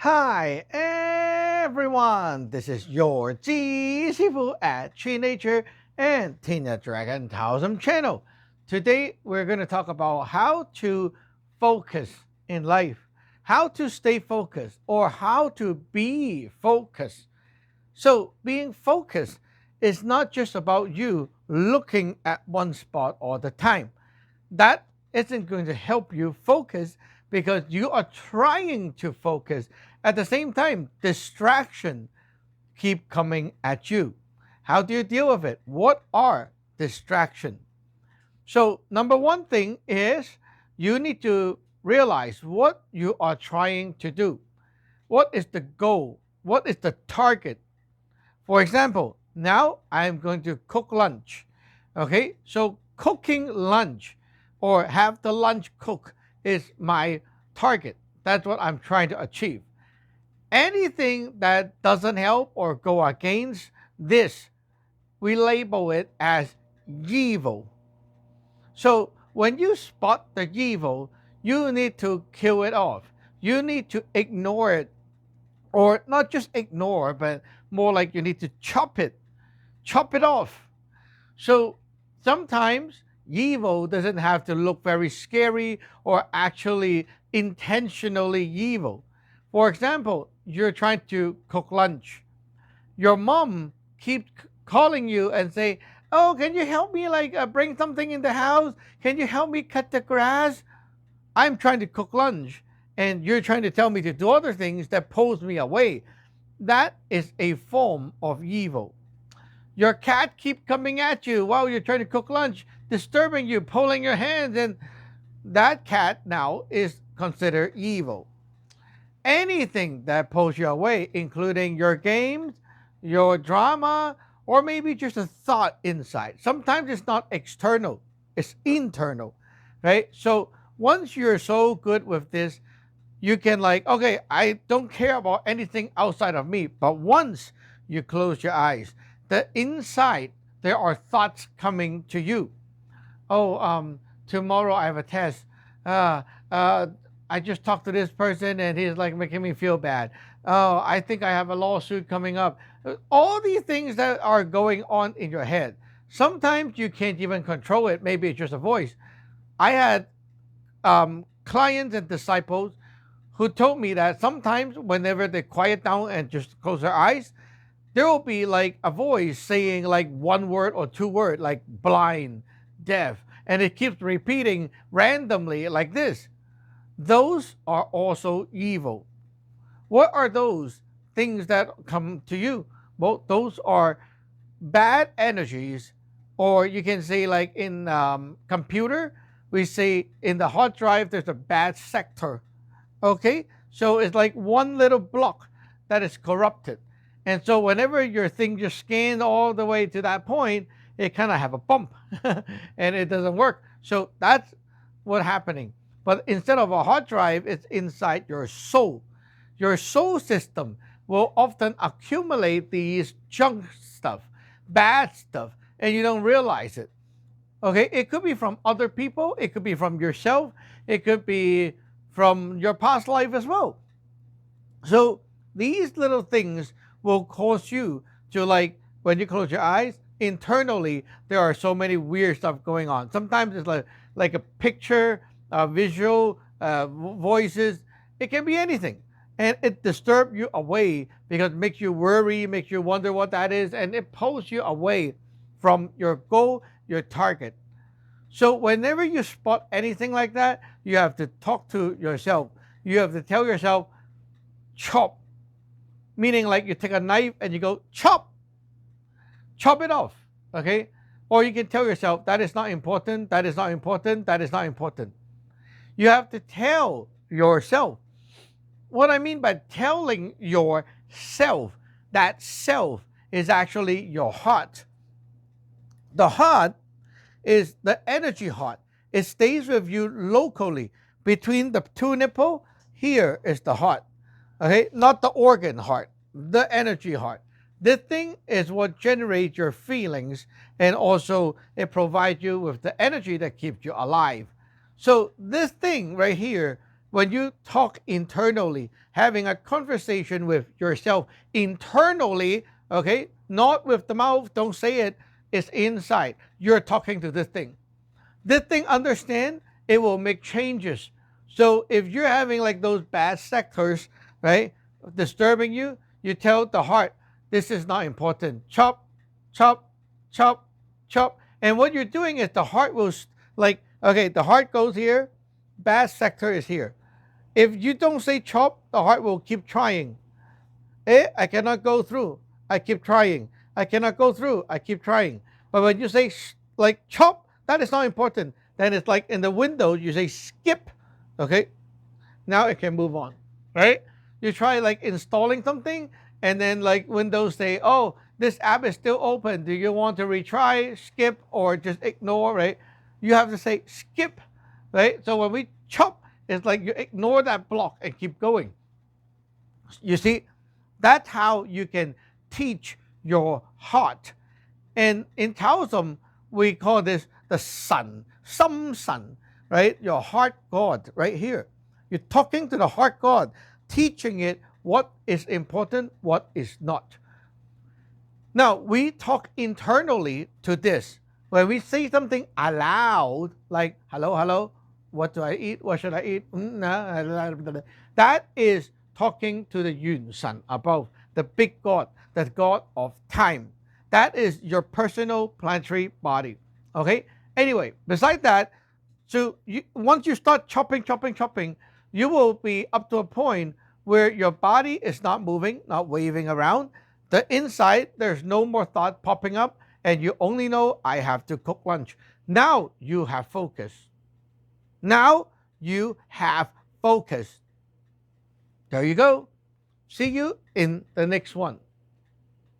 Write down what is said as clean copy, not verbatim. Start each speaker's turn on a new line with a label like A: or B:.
A: Hi everyone, this is your Jee Sifu at Tree Nature and Tina Dragon Taoism channel. Today we're going to talk about how to focus in life, how to stay focused, or how to be focused. So being focused is not just about you looking at one spot all the time. That isn't going to help you focus because you are trying to focus. At the same time, distraction keep coming at you. How do you deal with it? What are distraction? So number one thing is you need to realize what you are trying to do. What is the goal? What is the target? For example, now I'm going to cook lunch. Okay, so cooking lunch or have the lunch cook is my target. That's what I'm trying to achieve. Anything that doesn't help or go against this, we label it as evil. So when you spot the evil, you need to kill it off. You need to ignore it, or not just ignore, but more like you need to chop it off. So sometimes evil doesn't have to look very scary or actually intentionally evil. For example, you're trying to cook lunch. Your mom keeps calling you and say, "Oh, can you help me bring something in the house? Can you help me cut the grass?" I'm trying to cook lunch and you're trying to tell me to do other things that pulls me away. That is a form of evil. Your cat keep coming at you while you're trying to cook lunch, disturbing you, pulling your hands, and that cat now is considered evil. Anything that pulls you away, including your games, your drama, or maybe just a thought inside. Sometimes it's not external, it's internal, right? So once you're so good with this, you can okay, I don't care about anything outside of me. But once you close your eyes, the inside there are thoughts coming to you. Oh, tomorrow I have a test. uh uh I just talked to this person and he's like making me feel bad. Oh, I think I have a lawsuit coming up. All these things that are going on in your head, sometimes you can't even control it. Maybe it's just a voice. I had clients and disciples who told me that sometimes whenever they quiet down and just close their eyes, there will be like a voice saying like one word or two words, like blind, deaf, and it keeps repeating randomly like this. Those are also evil. What are those things that come to you? Well, those are bad energies, or you can say like in computer, we say in the hard drive there's a bad sector. Okay, so it's like one little block that is corrupted, and so whenever your thing just scanned all the way to that point, it kind of have a bump, and it doesn't work. So that's what's happening. But instead of a hard drive, it's inside your soul. Your soul system will often accumulate these junk stuff, bad stuff, and you don't realize it. Okay, it could be from other people, it could be from yourself, it could be from your past life as well. So these little things will cause you to when you close your eyes, internally there are so many weird stuff going on. Sometimes it's like a picture, visual, voices. It can be anything, and it disturbs you away because it makes you worry, makes you wonder what that is, and it pulls you away from your goal, your target. So whenever you spot anything like that, you have to talk to yourself. You have to tell yourself, chop, meaning like you take a knife and you go chop, chop it off. Okay? Or you can tell yourself, that is not important, that is not important, that is not important. You have to tell yourself. What I mean by telling yourself, that self is actually your heart. The heart is the energy heart. It stays with you locally between the two nipple. Here is the heart. Okay, not the organ heart, the energy heart. This thing is what generates your feelings, and also it provides you with the energy that keeps you alive. So this thing right here when you talk internally, having a conversation with yourself internally, okay, not with the mouth, don't say it, it's inside. You're talking to this thing. This thing understand, it will make changes. So if you're having like those bad sectors, right, disturbing you, you tell the heart, this is not important. Chop, chop, chop, chop. And what you're doing is the heart will like, okay, the heart goes here, bad sector is here. If you don't say chop, the heart will keep trying. I cannot go through. I keep trying. I cannot go through. I keep trying. But when you say like chop, that is not important. Then it's like in the window, you say skip. Okay, now it can move on. Right? You try like installing something, and then like Windows say, oh, this app is still open. Do you want to retry, skip, or just ignore? Right? You have to say skip. Right? So when we chop, it's like you ignore that block and keep going. You see, that's how you can teach your heart. And in Taoism, we call this the sun, some sun, right? Your heart God, right here. You're talking to the heart God, teaching it what is important, what is not. Now, we talk internally to this. When we say something aloud, like, hello, hello, what do I eat? What should I eat? That is talking to the Yun San above, the big God, the God of time. That is your personal planetary body. Okay? Anyway, besides that, so once you start chopping, chopping, chopping, you will be up to a point where your body is not moving, not waving around. The inside, there's no more thought popping up, and you only know, I have to cook lunch. Now you have focus. Now you have focus. There you go. See you in the next one.